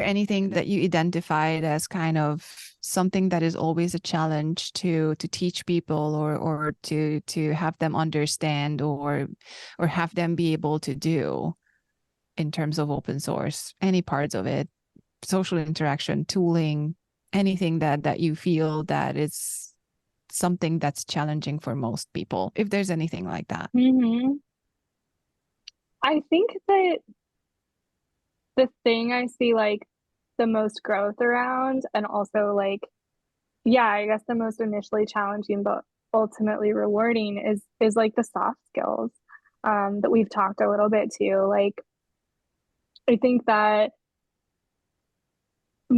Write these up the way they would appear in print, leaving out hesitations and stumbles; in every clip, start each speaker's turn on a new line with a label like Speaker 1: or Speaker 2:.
Speaker 1: anything that you identified as kind of something that is always a challenge to teach people, or to have them understand, or have them be able to do in terms of open source? Any parts of it, social interaction, tooling, anything that you feel that is something that's challenging for most people, if there's anything like that.
Speaker 2: Hmm. I think that the thing I see like the most growth around, and also like, yeah, I guess the most initially challenging but ultimately rewarding is like the soft skills that we've talked a little bit too. Like I think that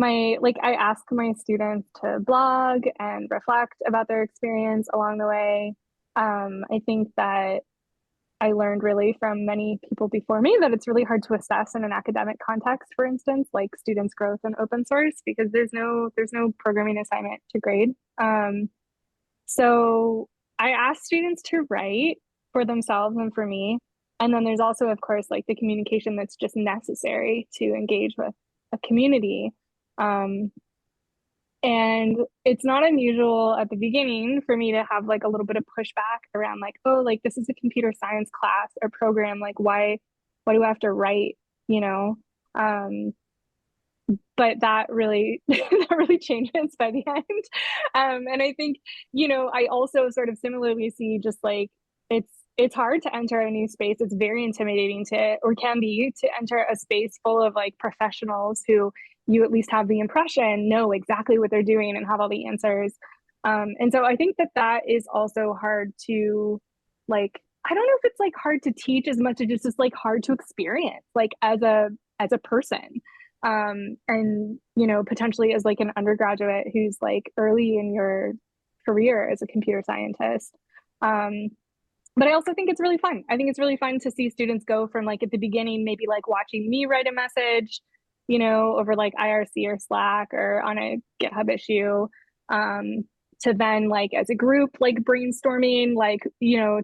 Speaker 2: I ask my students to blog and reflect about their experience along the way. I think that I learned really from many people before me that it's really hard to assess in an academic context, for instance, like students' growth in open source, because there's no programming assignment to grade. So I ask students to write for themselves and for me. And then there's also, of course, like the communication that's just necessary to engage with a community. Um, and it's not unusual at the beginning for me to have like a little bit of pushback around like, oh, like this is a computer science class or program. Like why do I have to write, you know? Um, but that really that really changes by the end. And I think, I also sort of similarly see just like it's hard to enter a new space. It's very intimidating to, or can be, to enter a space full of like professionals who you at least have the impression know exactly what they're doing and have all the answers. And so I think that that is also hard to like, I don't know if it's like hard to teach as much as it's just like hard to experience like as a person. And potentially as like an undergraduate who's like early in your career as a computer scientist. um, but I also think it's really fun. I think it's really fun to see students go from like at the beginning maybe like watching me write a message, over like IRC or Slack or on a GitHub issue, um, to then like as a group like brainstorming, like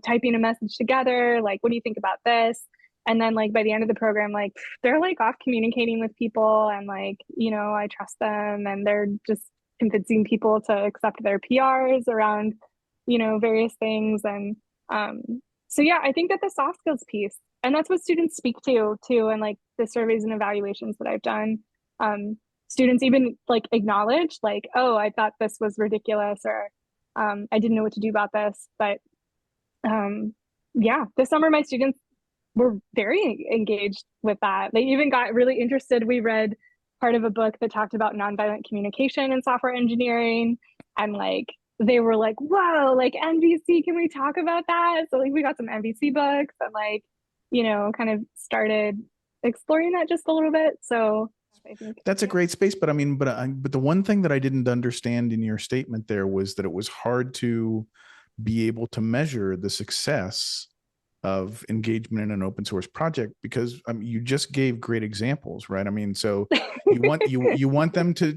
Speaker 2: typing a message together, like what do you think about this? And then like by the end of the program, like they're like off communicating with people, and like I trust them, and they're just convincing people to accept their PRs around various things. And um, so yeah, I think that the soft skills piece, and that's what students speak to too, and like the surveys and evaluations that I've done, students even like acknowledge like, oh, I thought this was ridiculous, or I didn't know what to do about this. But um, yeah, this summer my students were very engaged with that. They even got really interested. We read part of a book that talked about nonviolent communication in software engineering, and like they were like, whoa, like NVC, can we talk about that? So like we got some NVC books, and like, kind of started exploring that just a little bit. So I think,
Speaker 3: That's a
Speaker 2: yeah.
Speaker 3: great space, but I mean, but the one thing that I didn't understand in your statement there was that it was hard to be able to measure the success of engagement in an open source project, because you just gave great examples, right? I mean, so you want them to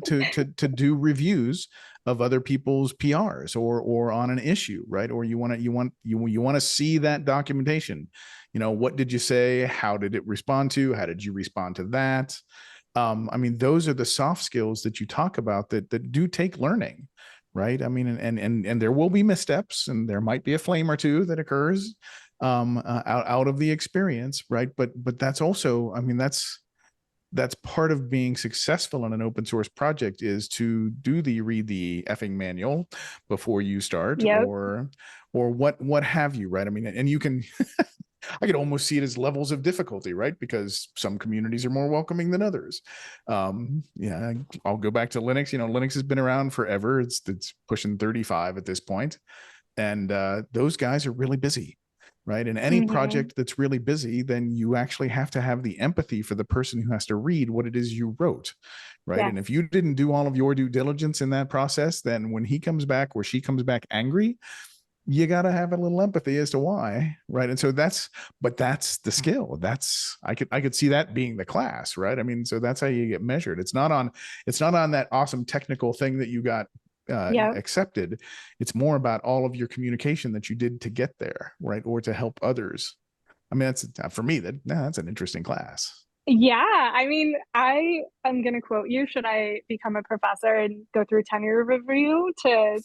Speaker 3: do reviews of other people's PRs or on an issue, right? Or you want to see that documentation. What did you say? How did it respond to? How did you respond to that? I mean, those are the soft skills that you talk about that do take learning, right? I mean, and there will be missteps, and there might be a flame or two that occurs out of the experience, right? But that's also, I mean, that's part of being successful in an open source project, is to read the effing manual before you start,
Speaker 2: Yep.
Speaker 3: or what have you, right? I mean, and you can I could almost see it as levels of difficulty, right? Because some communities are more welcoming than others. Yeah, I'll go back to Linux. Linux has been around forever. It's pushing 35 at this point, and those guys are really busy, right? And any
Speaker 2: Mm-hmm.
Speaker 3: project that's really busy, then you actually have to have the empathy for the person who has to read what it is you wrote, right?
Speaker 2: Yes.
Speaker 3: And if you didn't do all of your due diligence in that process, then when he comes back or she comes back angry, you got to have a little empathy as to why, right? And so that's the skill. I could see that being the class, right? I mean, so that's how you get measured. It's not on that awesome technical thing that you got
Speaker 2: Yep.
Speaker 3: accepted. It's more about all of your communication that you did to get there, right? Or to help others. I mean, that's for me, that's an interesting class.
Speaker 2: Yeah, I mean, I am going to quote you. Should I become a professor and go through tenure review to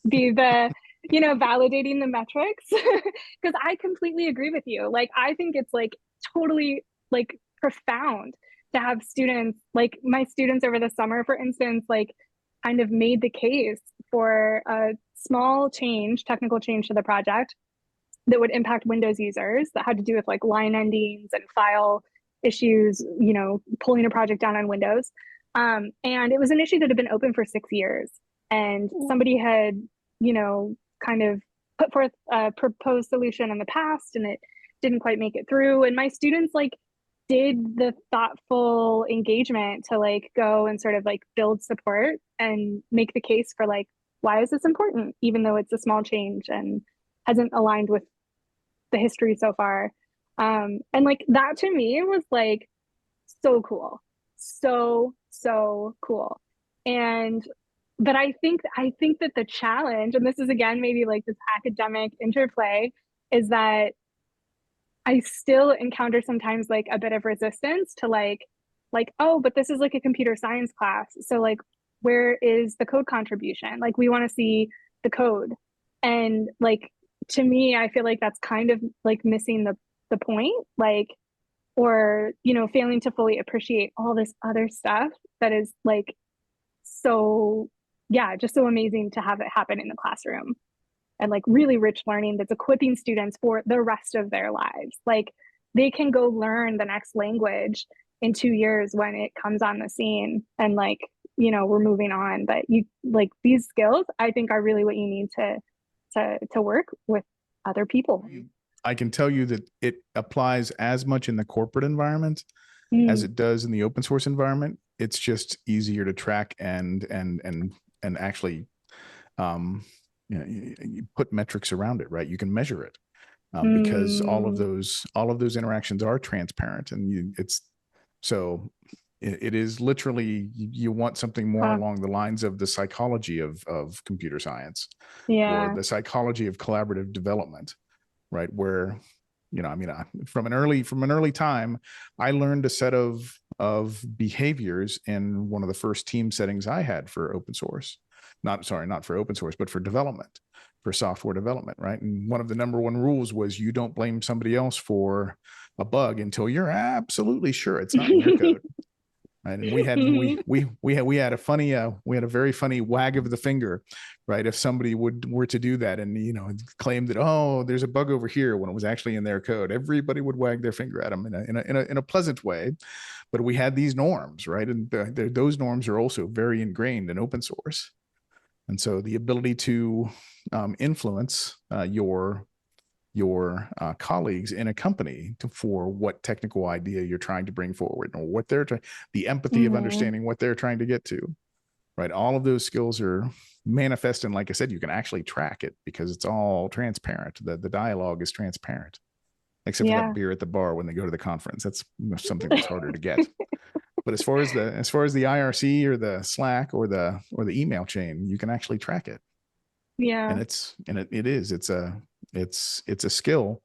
Speaker 2: be the, validating the metrics? Because I completely agree with you. Like, I think it's like totally like profound to have students, like my students over the summer, for instance, like kind of made the case for a small change, technical change to the project that would impact Windows users that had to do with like line endings and file issues, pulling a project down on Windows. And it was an issue that had been open for 6 years. And somebody had, kind of put forth a proposed solution in the past and it didn't quite make it through. And my students like did the thoughtful engagement to like go and sort of like build support and make the case for like, why is this important, even though it's a small change and hasn't aligned with the history so far. And like that to me was like so cool. So cool. And but I think that the challenge, and this is again maybe like this academic interplay, is that I still encounter sometimes like a bit of resistance to like, oh, but this is like a computer science class. So like where is the code contribution? Like we want to see the code. And like to me, I feel like that's kind of like missing the point, like, or failing to fully appreciate all this other stuff that is like so, yeah, just so amazing to have it happen in the classroom, and like really rich learning that's equipping students for the rest of their lives. Like they can go learn the next language in 2 years when it comes on the scene, and like we're moving on. But you like these skills, I think, are really what you need to work with other people.
Speaker 3: I can tell you that it applies as much in the corporate environment as it does in the open source environment. It's just easier to track and actually you put metrics around it, right? You can measure it because all of those interactions are transparent, and it is literally, you want something more along the lines of the psychology of computer science, or the psychology of collaborative development, right? Where, from an early time, I learned a set of behaviors in one of the first team settings I had for open source. Not for open source, but for development, for software development, right? And one of the number one rules was you don't blame somebody else for a bug until you're absolutely sure it's not in your code. Right? And we had a very funny wag of the finger, right? If somebody were to do that and claim that, oh, there's a bug over here when it was actually in their code, everybody would wag their finger at them in a pleasant way. But we had these norms, right? And those norms are also very ingrained in open source. And so the ability to influence your colleagues in a company for what technical idea you're trying to bring forward, or what the empathy of understanding what they're trying to get to, right? All of those skills are manifest. And like I said, you can actually track it because it's all transparent. The dialogue is transparent, except for that beer at the bar when they go to the conference. That's something that's harder to get. But as far as the IRC or the Slack or the email chain, you can actually track it.
Speaker 2: Yeah.
Speaker 3: And it's a skill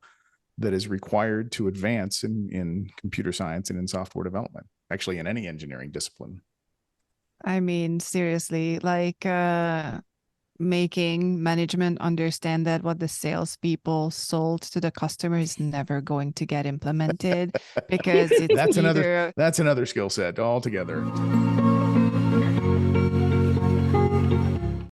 Speaker 3: that is required to advance in computer science and in software development, actually in any engineering discipline.
Speaker 1: I mean, seriously, like making management understand that what the salespeople sold to the customer is never going to get implemented because it's
Speaker 3: that's another skill set altogether.